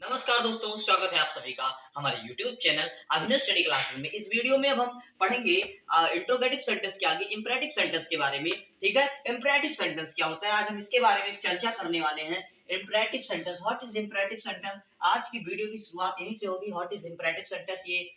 नमस्कार दोस्तों, स्वागत है आप सभी का हमारे YouTube चैनल अभिनव स्टडी क्लासेस में। इस वीडियो में अब हम पढ़ेंगे इंट्रोगेटिव सेंटेंस के आगे इंपरेटिव सेंटेंस के बारे में। ठीक है, इंपरेटिव सेंटेंस क्या होता है, आज हम इसके बारे में चर्चा करने वाले हैं। Imperative sentence, what is imperative sentence. आज की वीडियो की शुरुआत यहीं से होगी। व्हाट इज इंपरेटिव सेंटेंस, ये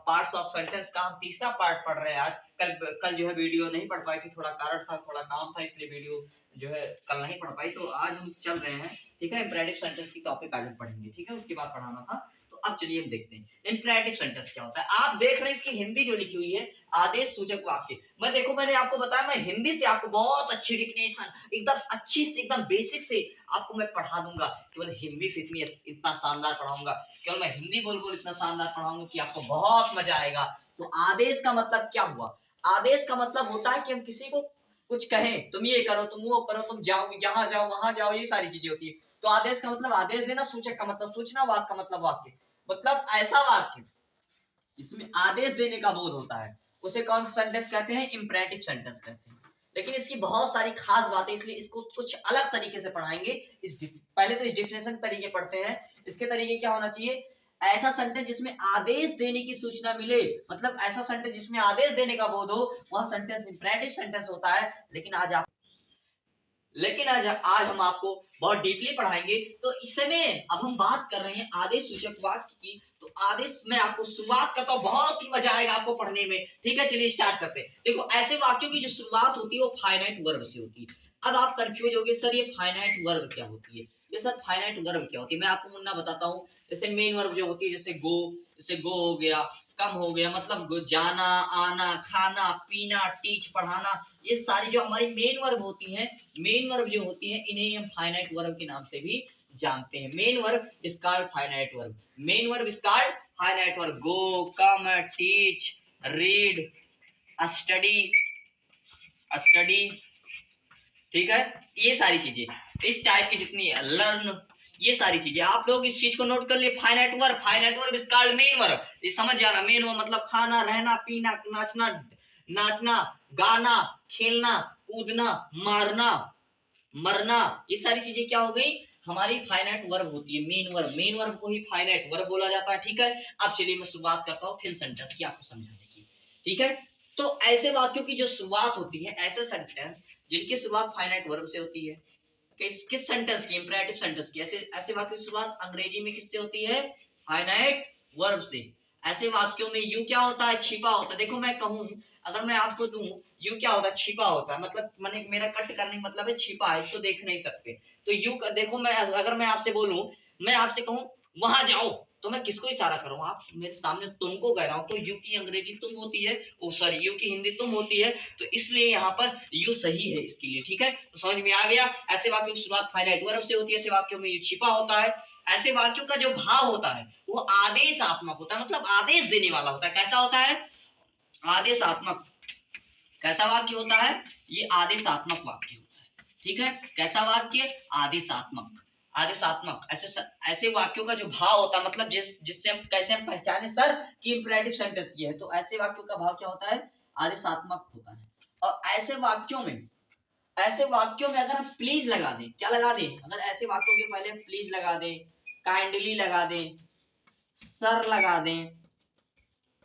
पार्ट्स ऑफ सेंटेंस का हम तीसरा पार्ट पढ़ रहे हैं आज। कल जो है वीडियो नहीं पढ़ पाई थी, थोड़ा कारण था, थोड़ा काम था, इसलिए वीडियो जो है कल नहीं पढ़ पाई। तो आज हम चल रहे हैं। ठीक है, इंपरेटिव सेंटेंस की टॉपिक आज हम पढ़ेंगे। ठीक है, उसके बाद पढ़ाना था। तो अब चलिए हम देखते हैं इंपरेटिव सेंटेंस क्या होता है। आप देख रहे हैं इसकी हिंदी जो लिखी हुई है, आदेश सूचक वाक्य। मैंने आपको बताया, मैं हिंदी से आपको बहुत अच्छी डिफिनेशन, एकदम अच्छी से, एकदम बेसिक से आपको मैं पढ़ा दूंगा। केवल हिंदी से इतना शानदार पढ़ाऊंगा, केवल मैं हिंदी बोल बोल इतना शानदार पढ़ाऊंगा कि आपको बहुत मजा आएगा। तो आदेश का मतलब क्या हुआ? आदेश का मतलब होता है कि हम किसी को कुछ कहें, तुम ये करो, तुम वो करो, तुम जाओ, यहाँ जाओ, वहां जाओ, ये सारी चीजें होती है। तो आदेश का मतलब आदेश देना, सूचक का मतलब सूचना, वाक्य का मतलब वाक्य। मतलब ऐसा वाक्य जिसमें आदेश देने का बोध होता है, उसे कौन सा सेंटेंस कहते हैं? इंपरेटिव सेंटेंस कहते हैं। लेकिन इसकी बहुत सारी खास बातें, इसलिए इसको कुछ अलग तरीके से पढ़ाएंगे। पहले तो इस डिफिनेशन के तरीके पढ़ते हैं। इसके तरीके क्या होना चाहिए? ऐसा सेंटेंस जिसमें आदेश देने की सूचना मिले, मतलब ऐसा सेंटेंस जिसमें आदेश देने का बोध हो, वह सेंटेंस इंपरेटिव सेंटेंस होता है। लेकिन आज हम आपको बहुत डीपली पढ़ाएंगे। तो इस समय अब हम बात कर रहे हैं आदेश सूचक वाक्य की। तो आदेश में आपको शुरुआत करता हूं, बहुत ही मजा आएगा आपको पढ़ने में। ठीक है, चलिए स्टार्ट करते हैं। देखो, ऐसे वाक्यों की जो शुरुआत होती है वो फाइनाइट वर्ब से होती है। अब आप कंफ्यूज होगे, सर ये फाइनाइट वर्ब क्या होती है? ये सर फाइनाइट वर्ब क्या होती है, मैं आपको मुन्ना बताता हूँ। जैसे मेन वर्ब जो होती है, जैसे गो हो गया, कम हो गया, मतलब जाना, आना, खाना, पीना, टीच, पढ़ाना, ये सारी जो हमारी मेन वर्ब होती हैं, मेन वर्ब जो होती हैं, इन्हें हम फाइनाइट वर्ब के नाम से भी जानते हैं। Main verb is called finite verb. Main verb is called finite verb. Go, come, teach, read, study, study. ठीक है, ये सारी चीजें, इस टाइप की जितनी है, लर्न, ये सारी चीजें आप लोग इस चीज को नोट कर लिए। Finite verb is called main verb. ये समझ जाना, मेन वर्ब मतलब खाना, रहना, पीना, नाचना, नाचना, गाना, खेलना, कूदना, मारना, मरना, ये सारी चीजें क्या हो गई? हमारी फाइनाइट वर्ब होती है। मेन वर्ब को ही फाइनाइट वर्ब बोला जाता है। ठीक है, अब चलिए मैं शुरुआत करता हूँ फिर सेंटेंस की आपको समझाने की। ठीक है, तो ऐसे वाक्यों की जो शुरुआत होती है, ऐसे सेंटेंस जिनकी शुरुआत फाइनाइट वर्ब से होती है, किस सेंटेंस की? इंपरेटिव सेंटेंस की। ऐसे ऐसे वाक्यों की शुरुआत अंग्रेजी में किससे होती है? फाइनाइट वर्ब से। ऐसे वाक्यों में यू क्या होता है? छिपा होता है। देखो, मैं कहूं, अगर मैं आपको दूं, यू क्या होता है? छिपा होता है। मतलब मैंने, मेरा कट करने का मतलब है छिपा है, इसको देख नहीं सकते। तो यू देखो, मैं अगर मैं आपसे बोलूं, मैं आपसे कहूं वहां जाओ, तो मैं किसको इशारा करूं? आप मेरे सामने तुमको कह रहा हूं। तो यू की अंग्रेजी तुम होती है, ओ सॉरी, यू की हिंदी तुम होती है। तो इसलिए यहाँ पर यू सही है इसके लिए। ठीक है, तो समझ में आ गया। ऐसे वाक्यों की शुरुआत फाइनाइट वर्ब से होती है। ऐसे वाक्यों में यू छिपा होता है। ऐसे वाक्यों का जो भाव होता है वो आदेशात्मक होता है, मतलब आदेश देने वाला होता है। कैसा होता है? आदेशात्मक। कैसा वाक्य होता है? ये आदेशात्मक वाक्य होता है। ठीक है, कैसा वाक्य? आदेशात्मक। आदेशात्मक। ऐसे वाक्यों का जो भाव होता है, मतलब जिससे हम कैसे हम पहचाने सर कि इंपरेटिव सेंटेंस ये है, तो ऐसे वाक्यों का भाव क्या होता है? आदेशात्मक होता है। और ऐसे वाक्यों में अगर हम प्लीज लगा दें, क्या लगा दें? अगर ऐसे वाक्यों के पहले प्लीज लगा दें, काइंडली लगा दें, सर लगा दें,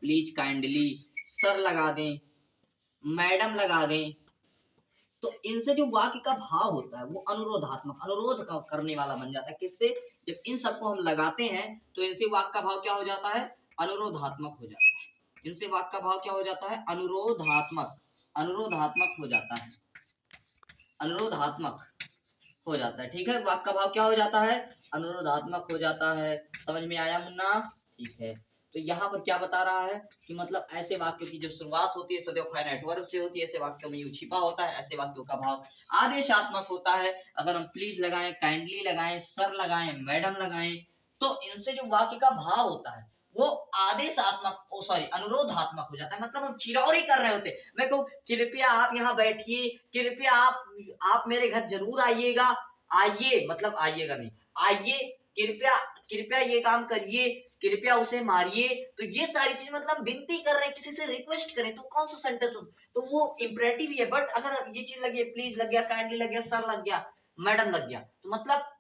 प्लीज, काइंडली, सर लगा दें, मैडम लगा दें, तो इनसे जो वाक्य का भाव होता है वो अनुरोधात्मक, अनुरोध करने वाला बन जाता है। किससे? जब इन सबको हम लगाते हैं तो इनसे वाक्य का भाव क्या हो जाता है? अनुरोधात्मक हो जाता है। इनसे वाक्य का भाव क्या हो जाता है? अनुरोधात्मक। अनुरोधात्मक हो जाता है। अनुरोधात्मक हो जाता है। ठीक है, वाक्य का भाव क्या हो जाता है? अनुरोधात्मक हो जाता है। समझ में आया मुन्ना? ठीक है, तो यहाँ पर क्या बता रहा है कि मतलब ऐसे वाक्यों की जो शुरुआत होती है सदैव फाइनाइट वर्ब से होती है। ऐसे वाक्यों में यू छिपा होता है। ऐसे वाक्यों का भाव आदेशात्मक होता है। अगर हम प्लीज लगाएं, काइंडली लगाएं, सर लगाएं, मैडम लगाएं, तो इनसे जो वाक्य का भाव होता है वो आदेशात्मक, ओ सॉरी, अनुरोधात्मक हो जाता है। मतलब हम चिरौरी कर रहे होते। मैं कहूँ कृपया आप यहाँ बैठिए, कृपया आप मेरे घर जरूर आइएगा। आइए मतलब आइएगा नहीं, आइए, कृपया कृपया ये काम करिए, कृपया उसे मारिए। तो ये सारी चीज मतलब विनती कर रहे हैं, किसी से रिक्वेस्ट करें, तो कौन सा सेंटेंस हो? तो वो इंपरेटिव ही है। बट अगर ये चीज लगी है, प्लीज लग गया, काइंडली लग गया, सर लग गया, मैडम लग गया, तो मतलब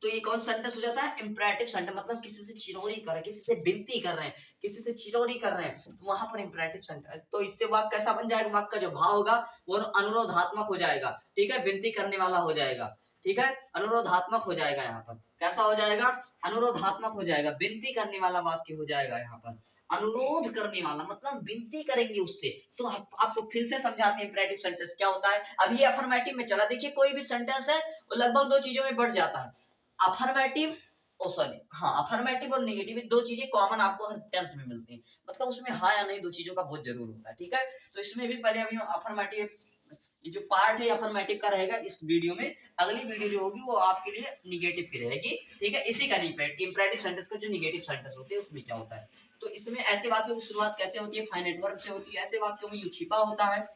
तो ये कौन सेंटेंस हो जाता है? इंपरेटिव सेंटेंस, मतलब किसी से चिरौरी कर रहे हैं, किसी से विनती कर रहे हैं, किसी से चिरौरी कर रहे हैं, तो वहां पर इंपरेटिव सेंटेंस। तो इससे वाक्य कैसा बन जाएगा? वाक्य का जो भाव होगा वो अनुरोधात्मक हो जाएगा, ठीक है, विनती करने वाला हो जाएगा, ठीक है, अनुरोधात्मक हो जाएगा। यहाँ पर कैसा हो जाएगा? अनुरोधात्मक हो जाएगा, विनती करने वाला वाक्य हो जाएगा। यहाँ पर अनुरोध करने वाला मतलब विनती करेंगे उससे। तो आपको फिर से समझाते हैं इंपरेटिव सेंटेंस क्या होता है। अब ये अफर्मेटिव में चला, देखिए कोई भी सेंटेंस है वो लगभग दो चीजों में बढ़ जाता है, अफर्मेटिव अफर्मेटिव और नेगेटिव, दो चीजें कॉमन आपको हर टेंस में मिलती हैं, मतलब उसमें हाँ या नहीं दो चीजों का बहुत जरूर होता है, ठीक है। तो इसमें भी पहले अभी अफर्मेटिव, ये जो पार्ट है अफर्मेटिव का रहेगा इस वीडियो में, अगली वीडियो जो होगी वो आपके लिए निगेटिव की रहेगी, ठीक है। इसी का इंपरेटिव सेंटेंस का जो निगेटिव सेंटेंस होते हैं उसमें क्या होता है। तो इसमें ऐसे वाक्यों की शुरुआत कैसे होती है? फाइनाइट वर्ब से होती है। ऐसे वाक्यों में यू छिपा होता है,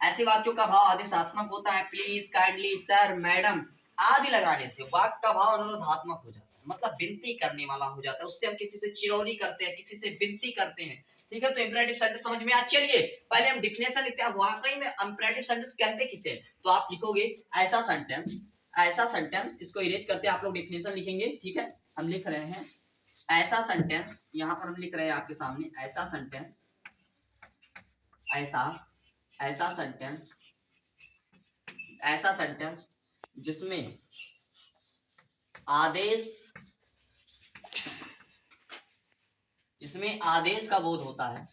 ऐसे वाक्यों का भाव आदेशात्मक होता है, प्लीज, काइंडली, सर, मैडम आदि लगाने से वाक्य का भाव अनुरोधात्मक हो जाता है, मतलब विनती करने वाला हो जाता है। उससे हम किसी से चिरौरी करते हैं, किसी से विनती करते हैं, ठीक है। तो इंपरेटिव सेंटेंस समझ में आ। चलिए पहले हम डिफिनेशन लिखते हैं, वाकई में इंपरेटिव सेंटेंस कहते किसे। तो आप लिखोगे ऐसा सेंटेंस, ऐसा सेंटेंस, इसको इरेज करते हैं, आप लोग डिफिनेशन लिखेंगे, ठीक है। हम लिख रहे हैं ऐसा सेंटेंस, यहाँ पर हम लिख रहे हैं आपके सामने ऐसा सेंटेंस, ऐसा ऐसा सेंटेंस, ऐसा सेंटेंस जिसमें आदेश, जिसमें आदेश का बोध होता है,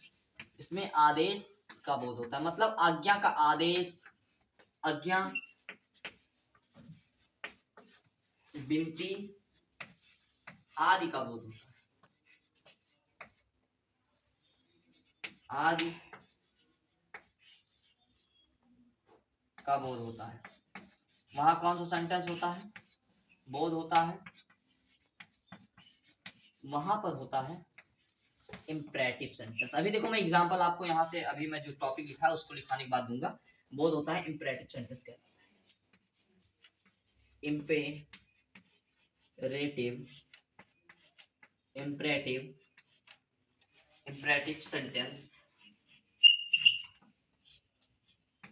इसमें आदेश का बोध होता है, मतलब आज्ञा का आदेश, आज्ञा, विनती आदि का बोध होता है, आदि का बोध होता है। वहां कौन सा सेंटेंस होता है? बोध होता है, वहां पर होता है इंपरेटिव सेंटेंस। अभी देखो मैं एग्जांपल आपको यहाँ से, अभी मैं जो टॉपिक लिखा है उसको लिखाने के बाद दूंगा। बोध होता है इंपरेटिव सेंटेंस का, इंपेरेटिव, इंपरेटिव, इंपरेटिव सेंटेंस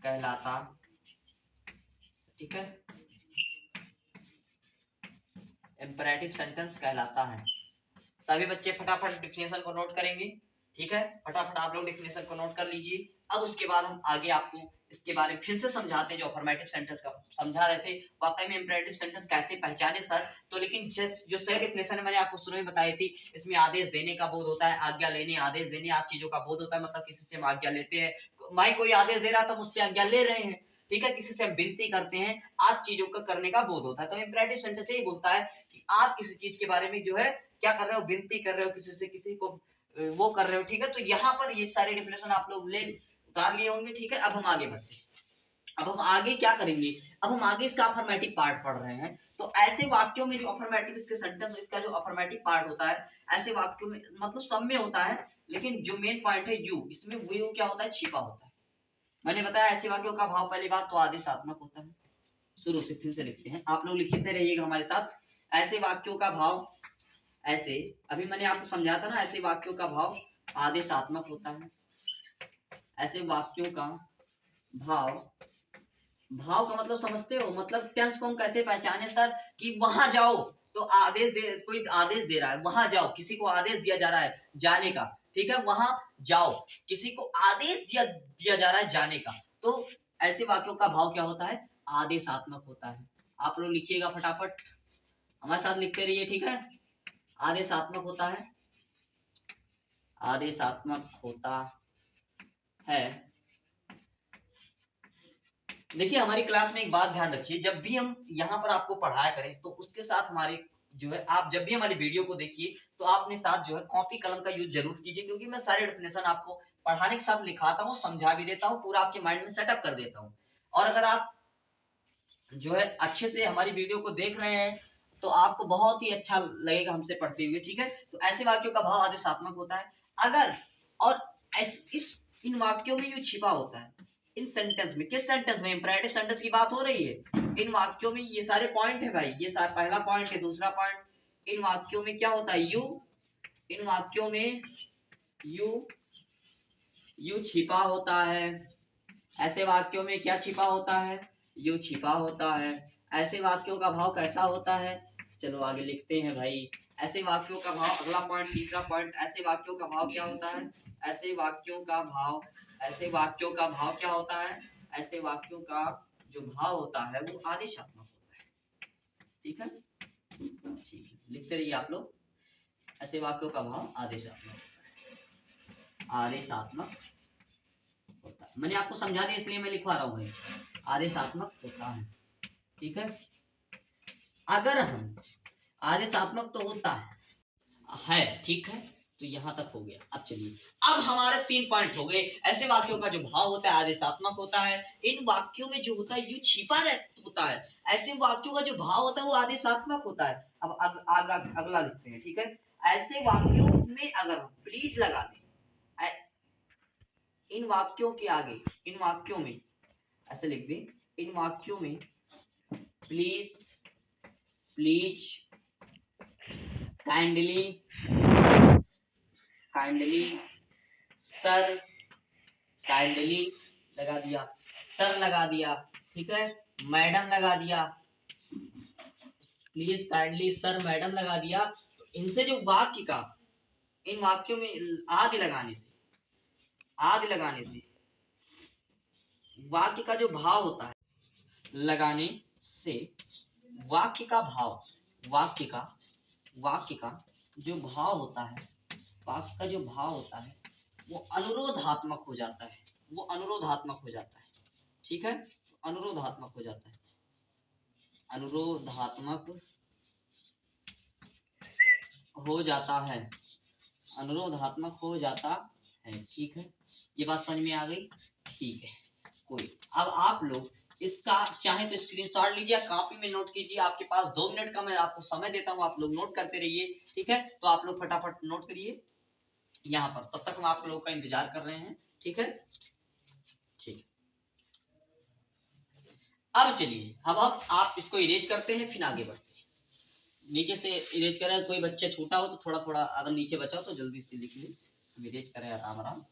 कहलाता, ठीक है, इंपरेटिव सेंटेंस कहलाता है। सभी बच्चे फटाफट डिफिनेशन को नोट करेंगे, ठीक है, फटाफट आप लोग डिफिनेशन को नोट कर लीजिए। अब उसके बाद हम आगे आपको इसके बारे में फिर से समझाते हैं, जो अफर्मेटिव सेंटेंस का समझा रहे थे वाकई में इंपरेटिव सेंटेंस कैसे पहचाने सर। तो लेकिन जो सही डिफिनेशन है मैंने आपको शुरू में बताई थी, इसमें आदेश देने का बोध होता है, आज्ञा लेने, आदेश देने आदि चीजों का बोध होता है, मतलब किसी से हम आज्ञा लेते हैं, मैं कोई आदेश दे रहा था मुझसे आज्ञा ले रहे हैं, ठीक है, किसी से हम विनती करते हैं, आज चीजों का करने का बोध होता है। तो इंपरेटिव सेंटेंस यही बोलता है कि आप किसी चीज के बारे में जो है क्या कर रहे हो, विनती कर रहे हो, किसी से किसी को वो कर रहे हो, ठीक है। तो यहाँ पर ये सारे डिफिनेशन आप लोग ले उतार लिए होंगे, ठीक है। अब हम आगे बढ़ते हैं, अब हम आगे क्या करेंगे, अब हम आगे इसका अफर्मेटिव पार्ट पढ़ रहे हैं। तो ऐसे वाक्यों में जो अफर्मेटिव इसके सेंटेंस, इसका जो अफर्मेटिव पार्ट होता है ऐसे वाक्यों में, मतलब सब में होता है, लेकिन जो मेन पॉइंट है यू, इसमें वो क्या होता है, छिपा होता है। मैंने बताया ऐसे वाक्यों का भाव, पहली बात तो आदेशात्मक होता है। शुरू से फिर से लिखते हैं, आप लोग लिखते रहिएगा हमारे साथ। ऐसे वाक्यों का भाव, ऐसे, अभी मैंने आपको समझाया था ना, ऐसे वाक्यों का भाव आदेशात्मक होता है। ऐसे वाक्यों का भाव, भाव का मतलब समझते हो, मतलब टेंस को हम कैसे पहचाने सर, कि वहां जाओ, तो आदेश दे, कोई आदेश दे रहा है, वहां जाओ, किसी को आदेश दिया जा रहा है जाने का, ठीक है, वहां जाओ, किसी को आदेश दिया जा रहा है जाने का। तो ऐसे वाक्यों का भाव क्या होता है, आदेशात्मक होता है। आप लोग लिखिएगा फटाफट, हमारे साथ लिखते रहिए, ठीक है। आदेशात्मक होता है, आदेशात्मक होता है। देखिए हमारी क्लास में एक बात ध्यान रखिए, जब भी हम यहाँ पर आपको पढ़ाया करें तो उसके साथ हमारे जो है, आप जब भी हमारी वीडियो को देखिए तो आप अपने साथ जो है कॉपी कलम का यूज जरूर कीजिए, क्योंकि मैं सारे डेफिनेशन आपको पढ़ाने के साथ लिखाता हूँ, समझा भी देता हूँ, पूरा आपके माइंड में सेटअप कर देता हूँ। और अगर आप जो है अच्छे से हमारी वीडियो को देख रहे हैं तो आपको बहुत ही अच्छा लगेगा हमसे पढ़ते हुए, ठीक है। तो ऐसे वाक्यों का भाव आदेशात्मक होता है। अगर और इस इन वाक्यों में ये छिपा होता है, इन सेंटेंस में, किस सेंटेंस में, इंपरेटिव सेंटेंस की बात हो रही है। इन वाक्यों में ये सारे पॉइंट है भाई, ये सारा पहला पॉइंट है, दूसरा पॉइंट, इन वाक्यों में क्या होता है, यू, इन वाक्यों में यू छिपा होता है। ऐसे वाक्यों में क्या छिपा होता है, यू छिपा होता है। ऐसे वाक्यों का भाव कैसा होता है? चलो आगे लिखते हैं भाई। ऐसे वाक्यों का भाव, अगला पॉइंट, तीसरा पॉइंट, ऐसे वाक्यों का भाव क्या होता है? ऐसे वाक्यों का भाव, ऐसे वाक्यों का भाव क्या होता है? ऐसे वाक्यों का जो भाव होता है वो आदेशात्मक होता है। ठीक है, ठीक है, लिखते रहिए आप लोग। ऐसे वाक्यों का भाव आदेशात्मक होता है, आदेशात्मक होता है। मैंने आपको समझा दिया इसलिए मैं लिखवा रहा हूँ भाई, आदेशात्मक होता है। ठीक है, अगर हम आदेशात्मक तो होता है, ठीक है, तो यहां तक हो गया। अब चलिए, अब हमारे 3 पॉइंट हो गए। ऐसे वाक्यों का जो भाव होता है आदेशात्मक होता है। इन वाक्यों में जो होता है यू छिपा होता है। ऐसे वाक्यों का जो भाव होता है वो आदेशात्मक होता है। अब अगला लिखते हैं। ठीक है, ऐसे वाक्यों में अगर हम प्लीज लगा दें, इन वाक्यों के आगे, इन वाक्यों में ऐसे लिख दें, इन वाक्यों में please, please, kindly, kindly, sir, kindly लगा दिया, सर लगा दिया, ठीक है, मैडम लगा दिया, प्लीज, काइंडली, सर, मैडम लगा दिया। तो इनसे जो वाक्य का, इन वाक्यों में आदि लगाने से, आदि लगाने से वाक्य का जो भाव होता है, लगाने से वाक्य का भाव, वाक्य का जो भाव होता है, वाक्य का जो भाव होता है वो अनुरोधात्मक हो जाता है, वो अनुरोधात्मक हो जाता है। ठीक है, अनुरोधात्मक हो जाता है, अनुरोधात्मक हो जाता है, अनुरोधात्मक हो जाता है। ठीक है, ये बात समझ में आ गई? ठीक है, कोई, अब आप लोग इसका चाहे तो स्क्रीनशॉट लीजिए, कॉपी में नोट कीजिए। आपके पास 2 मिनट का मैं आपको समय देता हूं, आप लोग नोट करते रहिए। ठीक है, तो आप लोग फटाफट नोट करिए यहाँ पर, तब तक हम आप लोगों का इंतजार कर रहे हैं। ठीक है, ठीक। अब चलिए, अब आप इसको इरेज करते हैं, फिर आगे बढ़ते हैं। नीचे से इरेज करें, कोई बच्चा छोटा हो तो थोड़ा थोड़ा अगर नीचे बचा हो तो जल्दी से लिख ले, हम इरेज करें आराम आराम।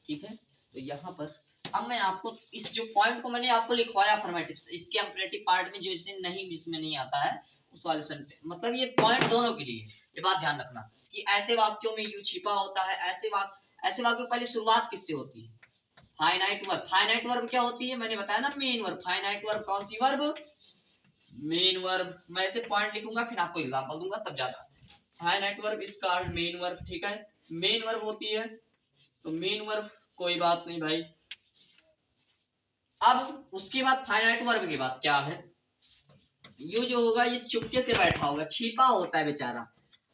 ठीक है, तो यहाँ पर अब मैं आपको इस जो पॉइंट को मैंने आपको लिखवाया अफर्मेटिव, इसके अम्परेटिव पार्ट में जो इसमें नहीं, जिसमें नहीं आता है उस वाले सेंटेंस, मतलब ये पॉइंट दोनों के लिए, ये बात ध्यान रखना कि ऐसे वाक्यों में यू छिपा होता है। ऐसे वाक्यों पहले शुरुआत किससे होती है? Finite verb. फाइनाइट वर्ब क्या होती है? मैंने बताया ना, मेन वर्ब। फाइनाइट वर्ब कौन सी वर्ब? Main verb. मैं ऐसे पॉइंट लिखूंगा फिर आपको एग्जांपल दूंगा तब ज्यादा। Finite verb is called main verb. ठीक है, मेन वर्ब होती है, तो मेन वर्ब कोई बात नहीं भाई। अब उसके बाद फाइनाइट वर्ब के बाद क्या है? यू जो होगा ये चुपके से बैठा होगा, छिपा होता है बेचारा।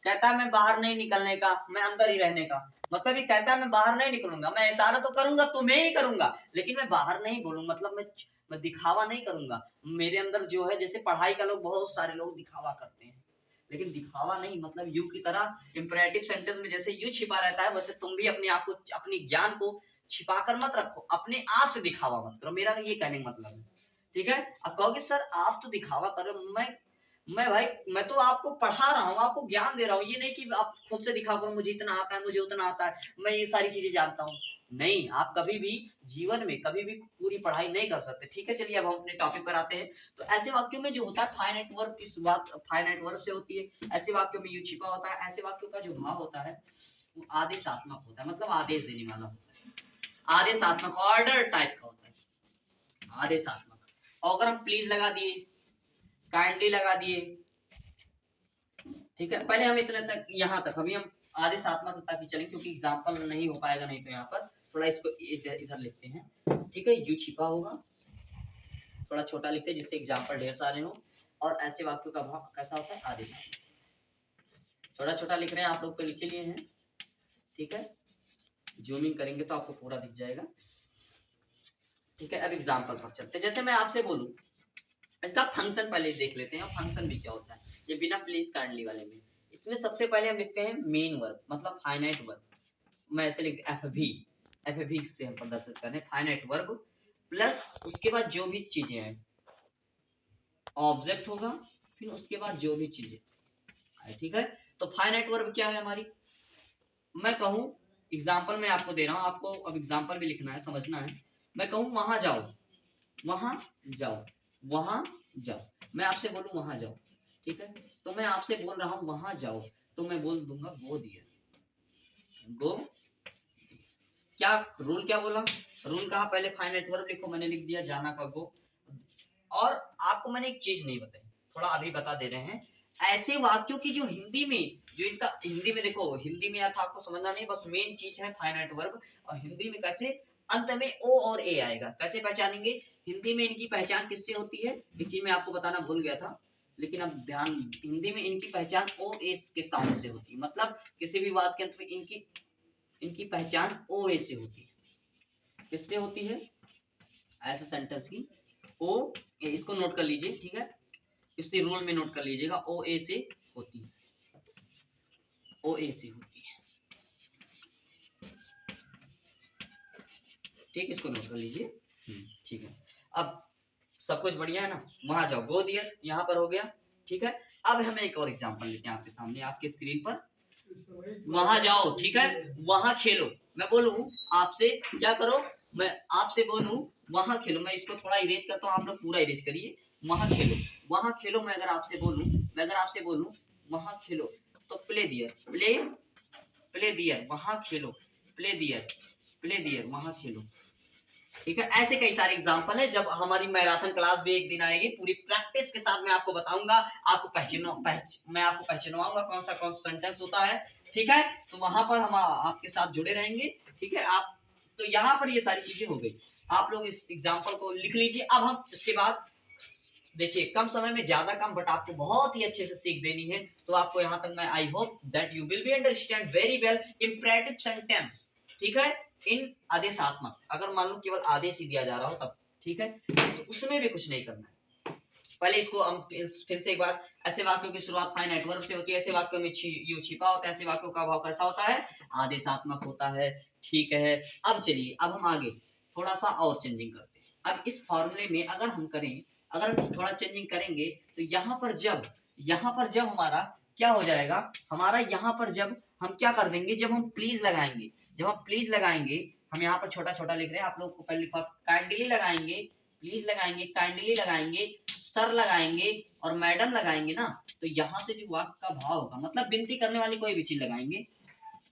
कहता है मैं बाहर नहीं निकलने का, मैं अंदर ही रहने का। मतलब ये कहता है मैं बाहर नहीं निकलूंगा, मैं इशारा तो करूंगा, तुम्हें ही करूंगा, लेकिन मैं बाहर नहीं बोलूंगा। मतलब मैं दिखावा नहीं करूंगा। मेरे अंदर जो है, जैसे पढ़ाई का लोग, बहुत सारे लोग दिखावा करते हैं, लेकिन दिखावा नहीं, मतलब यू की तरह इंपरेटिव सेंटेंस में जैसे यू छिपा रहता है, वैसे तुम भी अपने आप को, अपनी ज्ञान को छिपा कर मत रखो, अपने आप से दिखावा मत करो। मेरा ये कहने का मतलब है। ठीक है, अब कहोगे सर आप तो दिखावा कर रहे हो। मैं भाई, मैं तो आपको पढ़ा रहा हूँ, आपको ज्ञान दे रहा हूँ। ये नहीं कि आप खुद से दिखा करो मुझे इतना आता है, मुझे उतना आता है, मैं ये सारी चीजें जानता हूँ। नहीं, आप कभी भी जीवन में कभी भी पूरी पढ़ाई नहीं कर सकते। ठीक है, चलिए अब हम अपने टॉपिक पर आते हैं। तो ऐसे वाक्यों में जो होता है, फाइनाइट वर्ब की शुरुआत फाइनाइट वर्ब से होती है। ऐसे वाक्यों में यू छिपा होता है। ऐसे वाक्यों का जो भाव होता है वो आदेशात्मक होता है, मतलब आदेश देने वाला होता है। आदेशात्मक, ऑर्डर टाइप का होता है, आदेशात्मक। और अगर हम प्लीज लगा दिए, काइंडली लगा दिए, ठीक है, पहले हम इतने तक, यहाँ तक, अभी हम आदेशात्मक तक ही चलेंगे क्योंकि एग्जाम्पल नहीं हो पाएगा, नहीं तो यहाँ पर थोड़ा इसको इधर लिखते हैं। ठीक है, यू छिपा होगा, थोड़ा छोटा लिखते हैं जिससे एग्जाम्पल ढेर सारे हो। और ऐसे वाक्यों का भाव कैसा होता है? आदेशात्मक। छोटा छोटा लिख रहे हैं आप लोग तो लिखे लिए हैं। ठीक है, जूमिंग करेंगे तो आपको पूरा दिख जाएगा। ठीक है, अब एग्जाम्पल पर चलते हैं। जैसे मैं आपसे बोलूं, इसका फंक्शन पहले देख लेते हैं। फंक्शन भी क्या होता है, ये बिना प्लीज काइंडली वाले में। इसमें सबसे पहले हम लिखते हैं मेन वर्ब, मतलब फाइनाइट वर्ब। मैं ऐसे लिखते एफ से हम प्रदर्शित कर रहे हैं फाइनाइट वर्ब, प्लस उसके बाद जो भी चीजें हैं, ऑब्जेक्ट होगा, फिर उसके बाद जो भी चीजें। ठीक है, तो फाइनाइट वर्ब क्या है हमारी? मैं कहूं, एग्जाम्पल मैं आपको दे रहा हूं, आपको अब एग्जाम्पल भी लिखना है, समझना है। मैं कहूं वहां जाओ, वहां जाओ, वहां जाओ, मैं आपसे बोलूं वहां जाओ, ठीक है, तो मैं आपसे बोल रहा हूं वहां जाओ, तो मैं बोल दूंगा गो दियर, गो। क्या रूल क्या बोला, रूल कहा पहले फाइनाइट वर्ब लिखो, मैंने लिख दिया जाना का गो। और आपको मैंने एक चीज नहीं बताई, थोड़ा अभी बता दे रहे हैं, ऐसे वाक्यों की जो हिंदी में, जो इनका हिंदी में देखो, हिंदी में अर्थ आपको समझना नहीं, बस मेन चीज है फाइनाइट वर्ब। और हिंदी में कैसे अंत में ओ और ए आएगा, कैसे पहचानेंगे, हिंदी में इनकी पहचान किससे होती है, एक चीज मैं आपको बताना भूल गया था, लेकिन अब ध्यान, हिंदी में इनकी पहचान ओ ए के साउंड से होती है, मतलब किसी भी वाक्य के अंत में इनकी इनकी पहचान ओ ए से होती है। किससे होती है, ऐसे सेंटेंस की ओ ए, इसको नोट कर लीजिए, ठीक है, इसके रूल में नोट कर लीजिएगा, ओ ए से होती है, ओ ए से होती है, ठीक, इसको नोट कर लीजिए, ठीक है। अब सब कुछ बढ़िया है ना, वहां जाओ, गो दियर यहाँ पर हो गया, ठीक है। अब हमें एक और एग्जांपल लेते हैं आपके सामने, आपके स्क्रीन पर, वहां जाओ, ठीक है, वहां खेलो, मैं बोलूं आपसे क्या करो, मैं आपसे बोलूं वहां खेलो, मैं इसको थोड़ा इरेज करता हूँ, आप लोग पूरा इरेज करिए, वहां खेलो, वहां खेलो, मैं अगर आपसे बोलूं, मैं अगर आपसे बोलूं वहां खेलो, तो प्ले दियर, प्ले दियर, वहां खेलो, प्ले दियर, प्ले दियर, वहां खेलो, ठीक है। ऐसे कई सारे एग्जांपल है, जब हमारी मैराथन क्लास भी एक दिन आएगी, पूरी प्रैक्टिस के साथ मैं आपको बताऊंगा, आपको मैं आपको पहचानवाऊंगा कौन सा सेंटेंस होता है, ठीक है, तो वहां पर हम आपके साथ जुड़े रहेंगे, ठीक है। आप तो यहाँ पर ये सारी चीजें हो गई, आप लोग इस एग्जाम्पल को लिख लीजिए। अब हम इसके बाद देखिए, कम समय में ज्यादा काम, बट आपको बहुत ही अच्छे से सीख देनी है, तो आपको यहाँ तक मैं I hope that you will be understand very well imperative sentence, ठीक है, इन आदेशात्मक, अगर मान लो केवल आदेश ही दिया जा रहा हो तब, ठीक है, तो उसमें भी कुछ नहीं करना है। पहले इसको हम फिर से एक बार, ऐसे वाक्यों की शुरुआत फाइनाइट वर्ब से होती है, ऐसे वाक्यों में यू छिपा होता है, ऐसे वाक्यों का भाव कैसा होता है, आदेशात्मक होता है, ठीक है। अब चलिए, अब हम आगे थोड़ा सा और चेंजिंग करते हैं। अब इस फॉर्मूले में अगर हम करें, अगर हम थोड़ा चेंजिंग करेंगे, तो यहाँ पर जब हमारा क्या हो जाएगा, हमारा यहाँ पर जब हम क्या कर देंगे, जब हम प्लीज लगाएंगे, जब हम प्लीज लगाएंगे, हम यहाँ पर छोटा छोटा लिख रहे हैं, आप लोग को पहले लिखा, काइंडली लगाएंगे, प्लीज लगाएंगे, काइंडली लगाएंगे, सर लगाएंगे और मैडम लगाएंगे ना, तो यहाँ से जो वाक्य का भाव होगा, मतलब विनती करने वाली कोई भी चीज लगाएंगे,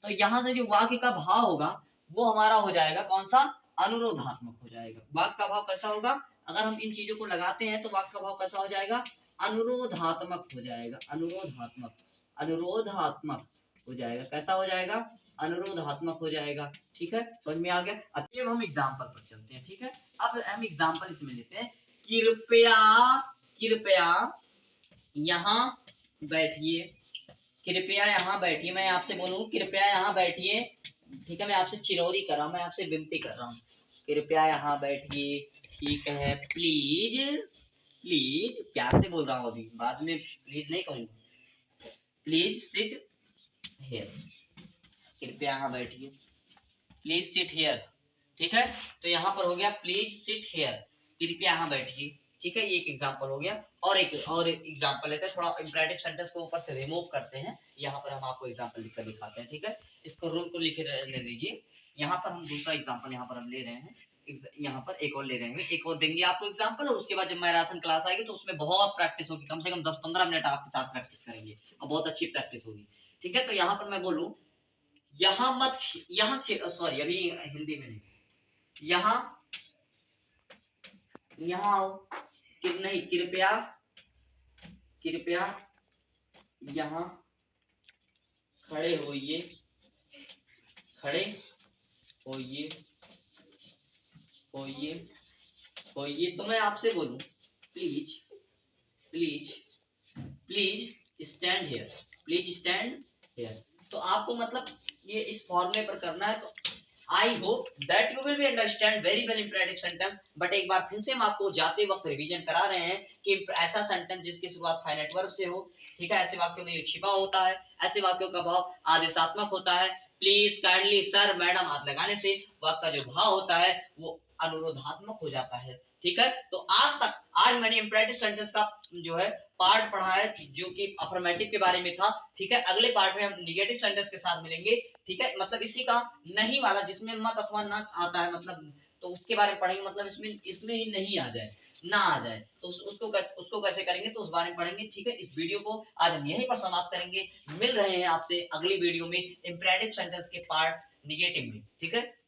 तो यहाँ से जो वाक्य का भाव होगा वो हमारा हो जाएगा कौन सा, अनुरोधात्मक हो जाएगा। वाक्य का भाव कैसा होगा, अगर हम इन चीजों को लगाते हैं तो वाक्य का भाव कैसा हो जाएगा, अनुरोधात्मक हो जाएगा, अनुरोधात्मक, अनुरोधात्मक हो जाएगा, कैसा हो जाएगा, अनुरोधात्मक हो जाएगा, ठीक है, समझ में आ गया। अब हम एग्जाम्पल पर चलते हैं, ठीक है, अब हम एग्जाम्पल इसमें लेते हैं, कृपया, कृपया यहाँ बैठिए, कृपया यहाँ बैठिए, मैं आपसे बोलूँ कृपया यहाँ बैठिए, ठीक है, मैं आपसे चिरौरी कर रहा हूँ, मैं आपसे विनती कर रहा हूँ, कृपया यहाँ बैठिए, ठीक है, प्लीज, प्लीज प्यार से बोल रहा हूँ, अभी बाद में प्लीज नहीं कहूँगा, प्लीज सिट हियर, कृपया यहाँ बैठिए, प्लीज सिट हियर, ठीक है, तो यहाँ पर हो गया प्लीज सिट हियर, कृपया यहाँ बैठिए, ठीक है, ये एक एग्जांपल हो गया। और एक एग्जांपल लेते हैं, थोड़ा इंपरेटिव सेंटेंस को ऊपर से रिमूव करते हैं, यहाँ पर हम आपको एग्जांपल लिखकर दिखाते हैं, ठीक है, इसको रूल को लिखे रहने दीजिए। यहाँ पर हम दूसरा एग्जांपल यहाँ पर हम ले रहे हैं, यहाँ पर एक और ले रहे हैं, एक और देंगे आपको एग्जांपल, और उसके बाद जब मैराथन क्लास आएगी तो उसमें बहुत प्रैक्टिस होगी, कम से कम 10-15 मिनट आपके साथ प्रैक्टिस करेंगे और बहुत अच्छी प्रैक्टिस होगी, ठीक है। तो यहाँ पर मैं बोलूँ, यहाँ मत, यहाँ सॉरी अभी हिंदी में नहीं, यहाँ, यहाँ आओ, नहीं, कृपया, कृपया यहाँ खड़े होइए, खड़े होइए, होइए, होइए, तो मैं आपसे बोलूं please, please, please stand here, please stand here, तो आपको मतलब ये इस फॉर्मूले पर करना है, तो I hope that you will be understand very well imperative sentence. But एक बार फिर से हम आपको जाते वक्त रिवीजन करा रहे हैं कि ऐसा सेंटेंस जिसकी शुरुआत फाइनाइट वर्ब से हो, ठीक है, ऐसे वाक्यों में ये छिपा होता है, ऐसे वाक्यों का भाव आदेशात्मक होता है, प्लीज, काइंडली, सर, मैडम आदि लगाने से वाक्य का जो भाव होता है वो अनुरोधात्मक हो जाता है, ठीक है। तो आज मैंने इंपरेटिव सेंटेंस का जो है पार्ट पढ़ा है, जो कि अफर्मेटिव के बारे में था, ठीक है। अगले पार्ट में हम निगेटिव सेंटेंस के साथ मिलेंगे, ठीक है, मतलब इसी का नहीं वाला जिसमें मत अथवा न आता है, मतलब तो उसके बारे में पढ़ेंगे, मतलब इसमें ही नहीं आ जाए, ना आ जाए, तो उसको कैसे करेंगे तो उस बारे में पढ़ेंगे। ठीक है, इस वीडियो को आज हम यहीं पर समाप्त करेंगे। मिल रहे हैं आपसे अगली वीडियो में इम्पेरेटिव सेंटेंस के पार्ट निगेटिव में। ठीक है।